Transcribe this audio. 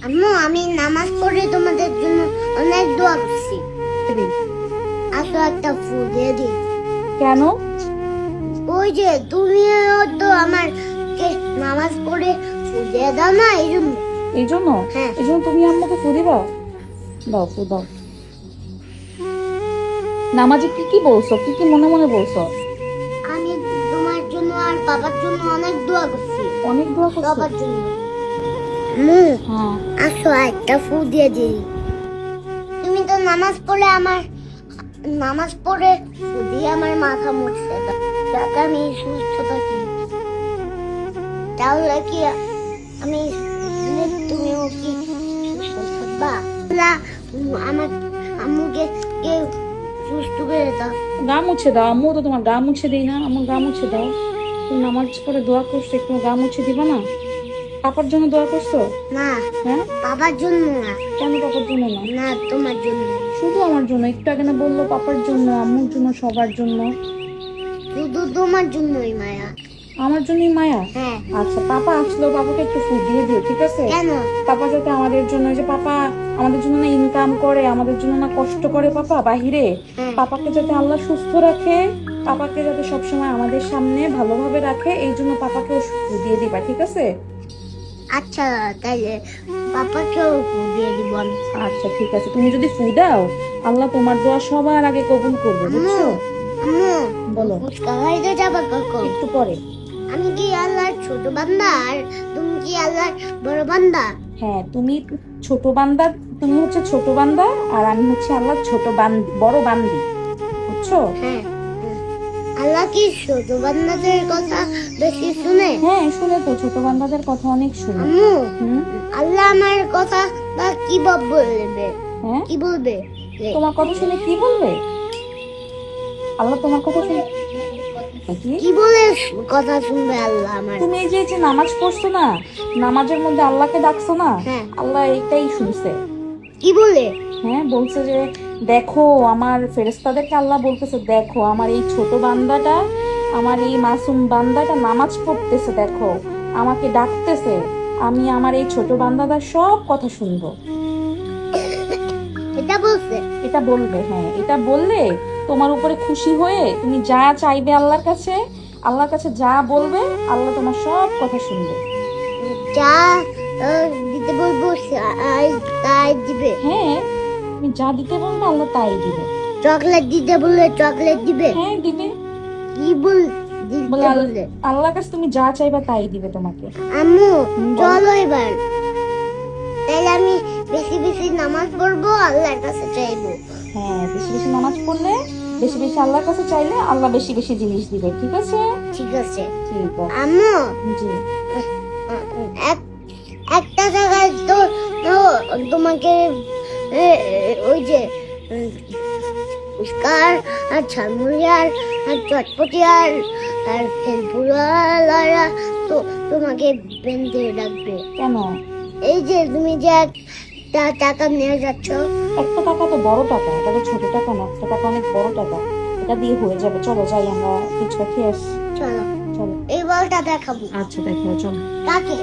আম্মু আমি নামাজ পড়ে তোমাদের জন্য অনেক দোয়া করছি। আসো একটা ফুল দিয়ে দিই। কেন? ওই যে তুমিও তো আমার নামাজ পড়ে ফুল দিয়ে দাও না, এই জন্য। এই জন্য? হ্যাঁ। এই জন্য তুমি আম্মুকে ফু দিবা? দাও ফু দাও। নামাজে কি কি বলছো, কি কি মনে মনে বলছো? আমি তোমার জন্য আর বাবার জন্য অনেক দোয়া করছি। অনেক দোয়া করছো? বাবার জন্য। আম্মু হ্যাঁ। আসো একটা ফুল দিয়ে দিই। তুমি তো নামাজ পড়ে ফুল দিয়ে আমার মাথা মুছতে দাও, যাতে আমি সুস্থ থাকি। তাহলে কি আমি তুমিও কি সুস্থ থাকবা? আমার আম্মুকে কেউ সুস্থ করে দাও। গা মুছে দাও। আম্মু তো তোমার গা মুছে দেই না। আম্মু গা মুছে দাও। তুমি নামাজ পড়ে দোয়া করছো, একটু গা মুছে দিবা না? পাপার জন্য দোয়া করছো? না, হ্যাঁ। বাবার জন্য না। কেন পাপার জন্য না? না, তোমার জন্য। শুধু আমার জন্য? একটু আগে না বললো পাপার জন্য, আম্মুর জন্য, সবার জন্য। শুধু তোমার জন্যই মায়া। আমার জন্যই মায়া? হ্যাঁ। আচ্ছা, পাপা আসলো, পাপাকে একটু ফুড দিয়ে দিও, ঠিক আছে? কেন? পাপা যাতে আমাদের জন্য, যে পাপা আমাদের জন্য না ইনকাম করে, আমাদের জন্য না কষ্ট করে পাপা বাহিরে, হ্যাঁ। পাপাকে যাতে আল্লাহ সুস্থ রাখে, পাপাকে যাতে সবসময় আমাদের সামনে ভালোভাবে রাখে, এই জন্য পাপাকেও ফুড দিয়ে দিবা, ঠিক আছে? আচ্ছা, তাইলে পাপাকেও দিয়ে দিব আমি। আচ্ছা ঠিক আছে, তুমি যদি ফু দাও, আল্লাহ তোমার দোয়া সবার আগে কবুল করবে, বুঝছো? আম্মু বলো। ফুচকা খাইতে যাবা কখন? একটু পরে। আমি কি আল্লাহর ছোট বান্দা আর তুমি কি আল্লাহর বড় বান্দা? হ্যাঁ, তুমি ছোট বান্দা, তুমি হচ্ছে ছোট বান্দা, আর আমি হচ্ছে আল্লাহর বড় বান্দি, বুঝছো? হ্যাঁ। আল্লাহ কি ছোট বান্দাদের কথা বেশি শুনে? হ্যাঁ, শুনে তো, ছোট বান্দাদের কথা অনেক শুনে। আম্মু হুম। আল্লাহ আমার কথা বা কি বলবে? হ্যাঁ, কি বলবে? তোমার কথা শুনে কি বলবে? আল্লাহ তোমার কথা শুনে কি? কি বলে কথা শুনবে আল্লাহ আমার? তুমি এই যে নামাজ পড়ছো না, নামাজের মধ্যে আল্লাহকে ডাকছো না, হ্যাঁ। আল্লাহ এইটাই শুনছে। কি বলে? হ্যাঁ, বলছে যে দেখো, আমার ফেরেশতাদেরকে আল্লাহ বলতেছে, দেখো আমার এই ছোট বান্দাটা, আমার এই মাসুম বান্দাটা নামাজ পড়তেছে, দেখো আমাকে ডাকতেছে, আমি আমার এই ছোট বান্দাটার সব কথা শুনবো। এটা বলছে? এটা বলবে, হ্যাঁ, এটা বললে তোমার উপরে খুশি হয়ে তুমি যা চাইবে আল্লাহর কাছে, আল্লাহর কাছে যা বলবে, আল্লাহ তোমার সব কথা শুনবে। যা দিতে বলবো তাই দিবে? হ্যাঁ, তুমি যা দিতে বলবে আল্লাহ তাই দিবে। চকলেট দিতে বললে চকলেট দিবে? হ্যাঁ, দিবে। কি দিতে বলে বললে? আল্লাহর কাছে তুমি যা চাইবা তাই দিবে তোমাকে। আম্মু বলো। চলো এবার, তাহলে আমি বেশি বেশি নামাজ পড়বো, আল্লাহর কাছে চাইবো। হ্যাঁ, বেশি বেশি নামাজ পড়লে, বেশি বেশি আল্লাহর কাছে চাইলে আল্লাহ বেশি বেশি জিনিস দিবে, ঠিক আছে? ঠিক আছে। ঠিক আছে। আম্মু জি। একটা জায়গায় তো তোমাকে ওই যে ফুচকার আর ঝালমুড়ি আর চটপটি আর তেলপুরা তো তোমাকে বেঁধে রাখবে। কেন? এই যে তুমি যে একটা টাকা নিয়ে যাচ্ছ। একটা টাকা তো বড় টাকা, এটা তো ছোট টাকা না, একটা টাকা অনেক বড় টাকা, এটা দিয়ে হয়ে যাবে। চলো যাই, আমরা ফুচকা খেয়ে আসি। চলো চলো। এই বলটা দেখাবো। আচ্ছা, দেখো, চলো। কাকে?